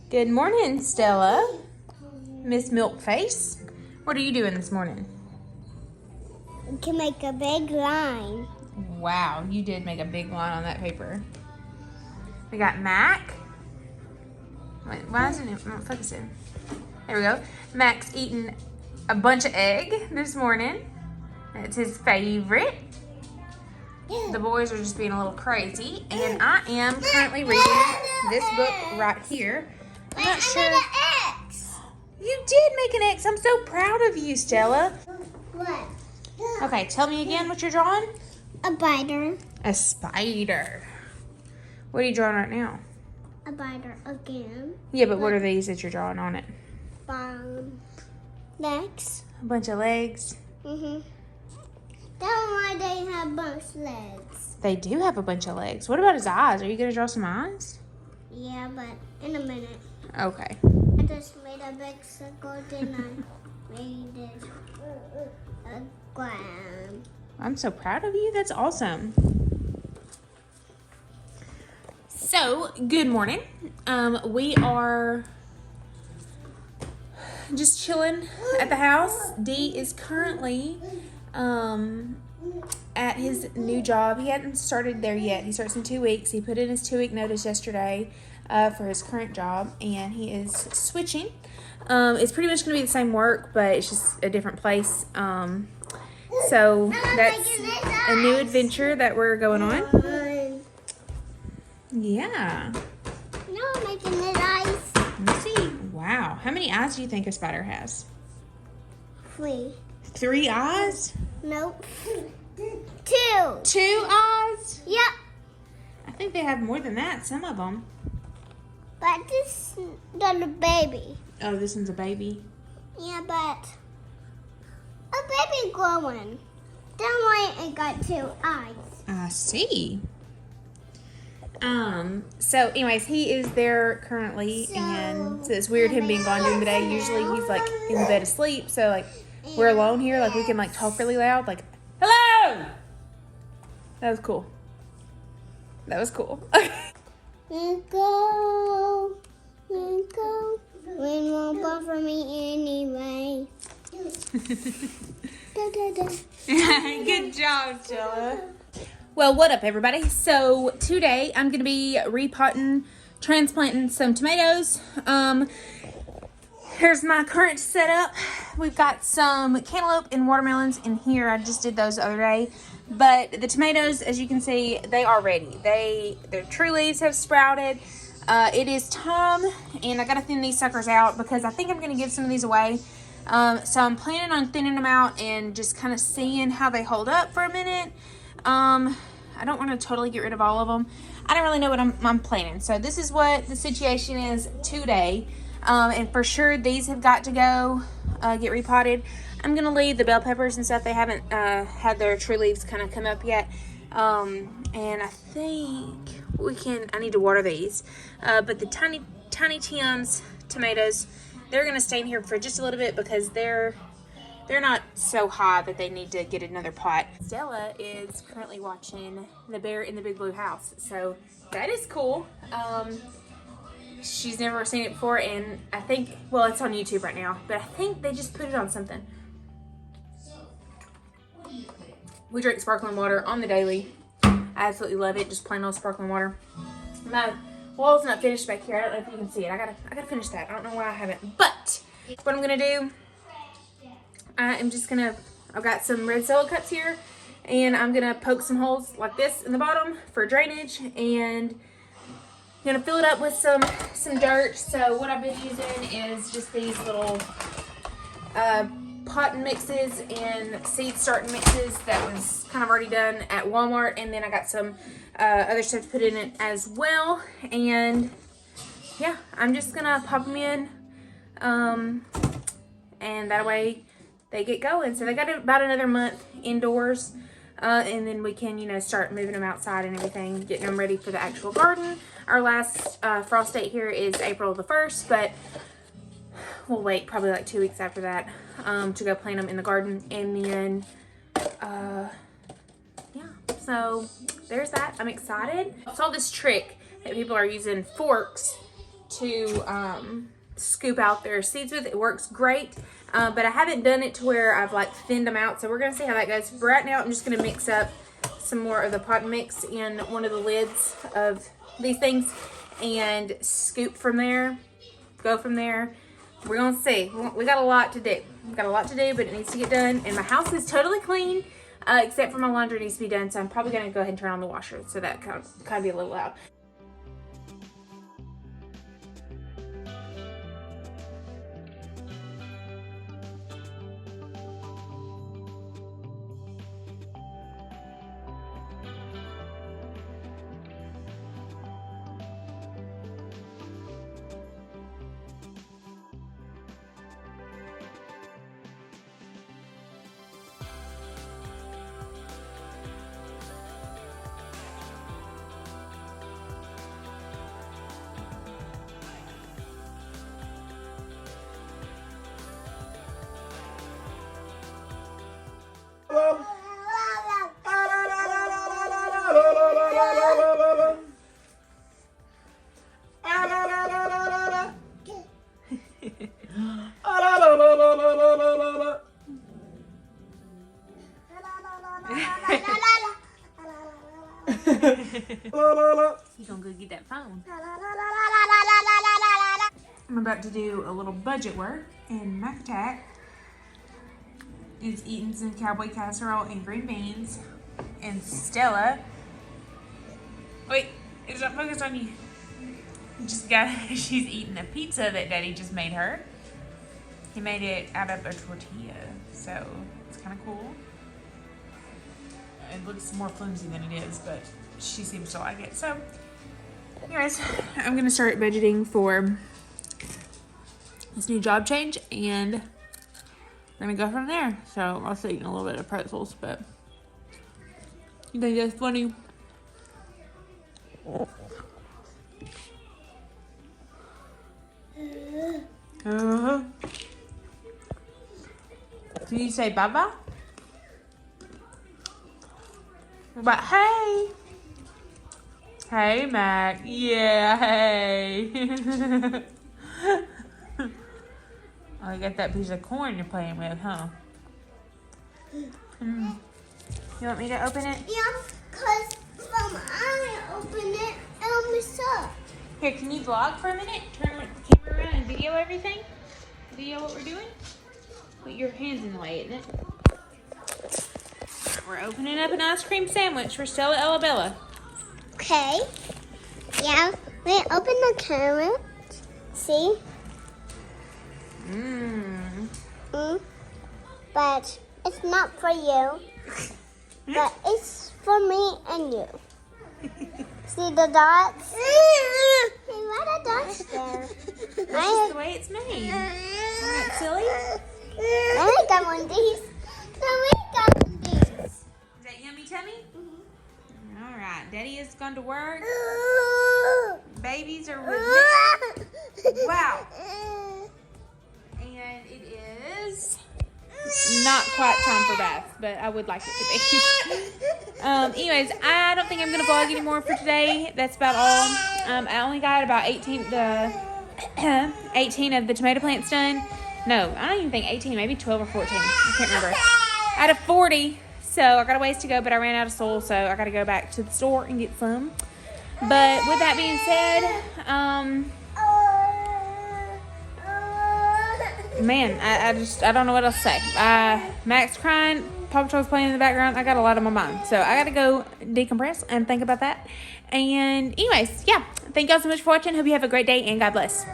Good morning, Stella. Miss Milkface. What are you doing this morning? We can make a big line. Wow, you did make a big line on that paper. We got Mac. Wait, why isn't it not focusing? There we go. Mac's eating a bunch of egg this morning. It's his favorite. The boys are just being a little crazy. And I am currently reading this book right here. I'm not sure. I made an X. You did make an X. I'm so proud of you, Stella. What? Okay, tell me again what you're drawing. A spider. A spider. What are you drawing right now? A spider again. Yeah, but what are these that you're drawing on it? Legs. A bunch of legs. That's why they have bunch legs. They do have a bunch of legs. What about his eyes? Are you going to draw some eyes? Yeah, but in a minute. Okay. I just made a big circle, then I made it a ground. I'm so proud of you. That's awesome. So, good morning. We are just chilling at the house. D is currently at his new job. He hadn't started there yet. He starts in 2 weeks. He put in his 2-week notice yesterday for his current job, and he is switching. It's pretty much going to be the same work, but it's just a different place. So that's a new adventure that we're going on. Yeah. No, I'm making it ice. Let's see. Wow. How many eyes do you think a spider has? 3. 3 eyes? Nope. 2. 2 eyes? Yep. I think they have more than that, some of them. But this is not a baby. Oh, this one's a baby? Yeah, but a baby growing. Then why it got 2 eyes. I see. So anyways, he is there currently, and so it's weird him being gone during the day. Usually he's like in the bed asleep, so like we're alone here, like we can like talk really loud, like, hello! That was cool. That was cool. Go. Rain won't bother me anyway. Da, da, da. Good job, Stella. Well, what up, everybody? So today I'm going to be repotting, transplanting some tomatoes. Here's my current setup. We've got some cantaloupe and watermelons in here. I just did those the other day. But the tomatoes, as you can see, they are ready. Their true leaves have sprouted. It is time, and I got to thin these suckers out because I think I'm going to give some of these away. So I'm planning on thinning them out and just kind of seeing how they hold up for a minute. I don't want to totally get rid of all of them. I don't really know what I'm planning. So this is what the situation is today. And for sure, these have got to go get repotted. I'm going to leave the bell peppers and stuff. They haven't had their true leaves kind of come up yet. And I think I need to water these. But the tiny Tim's tomatoes, they're going to stay in here for just a little bit because they're not so high that they need to get another pot. Stella is currently watching The Bear in the Big Blue House. So that is cool. She's never seen it before, and I think, well, it's on YouTube right now, but I think they just put it on something. We drink sparkling water on the daily. I absolutely love it, just plain old sparkling water. My wall's not finished back here. I don't know if you can see it. I gotta finish that. I don't know why I haven't. But what I'm gonna do, I've got some red Solo cups here, and I'm gonna poke some holes like this in the bottom for drainage, and I'm gonna fill it up with some dirt. So what I've been using is just these little pot mixes and seed starting mixes that was kind of already done at Walmart, and then I got some other stuff to put in it as well. And yeah, I'm just gonna pop them in, and that way they get going. So they got about another month indoors, and then we can, start moving them outside and everything, getting them ready for the actual garden. Our last frost date here is April the 1st, but we'll wait probably like 2 weeks after that to go plant them in the garden. And then, yeah, so there's that. I'm excited. I saw this trick that people are using forks to scoop out their seeds with. It works great, but I haven't done it to where I've like thinned them out, so we're gonna see how that goes. Right now I'm just gonna mix up some more of the pot mix in one of the lids of these things and scoop from there, go from there. We're gonna see. We got a lot to do. We've got a lot to do, but it needs to get done. And my house is totally clean, except for my laundry needs to be done. So I'm probably gonna go ahead and turn on the washer, so that kind of be a little loud. He's gonna go get that phone. I'm about to do a little budget work, and Mac Attack is eating some cowboy casserole and green beans, and Stella, wait, it's not focused on you. She's eating a pizza that Daddy just made her. He made it out of a tortilla, so it's kind of cool. It looks more flimsy than it is, but she seems to like it. So, anyways, I'm gonna start budgeting for this new job change, and we're gonna go from there. So I'm also eating a little bit of pretzels, but you think that's funny? Can you say bye-bye? But hey. Hey, Mac. Yeah, hey. Oh, you got that piece of corn you're playing with, huh? You want me to open it? Yeah, because I open it, it'll mess up. Here, can you vlog for a minute? Turn the camera around and video everything? Video what we're doing? Put your hands in the way, isn't it? We're opening up an ice cream sandwich for Stella Ellabella. Okay. Yeah, we open the camera. See? But it's not for you. But it's for me and you. See the dots? Hey, what are dots there? That's just the way it's made. Isn't that silly? I got one of these. Is that yummy tummy? Mm-hmm. All right. Daddy has gone to work. Babies are wow. And it is not quite time for bath, but I would like it to be. Anyways, I don't think I'm gonna vlog anymore for today. That's about all. I only got about 18 of the tomato plants done. No, I don't even think 18, maybe 12 or 14. I can't remember. Out of 40, so I got a ways to go, but I ran out of soil, so I got to go back to the store and get some. But with that being said, man, I don't know what else to say. Max crying, Paw Patrol's playing in the background. I got a lot on my mind, so I got to go decompress and think about that. And anyways, yeah, thank y'all so much for watching. Hope you have a great day, and God bless.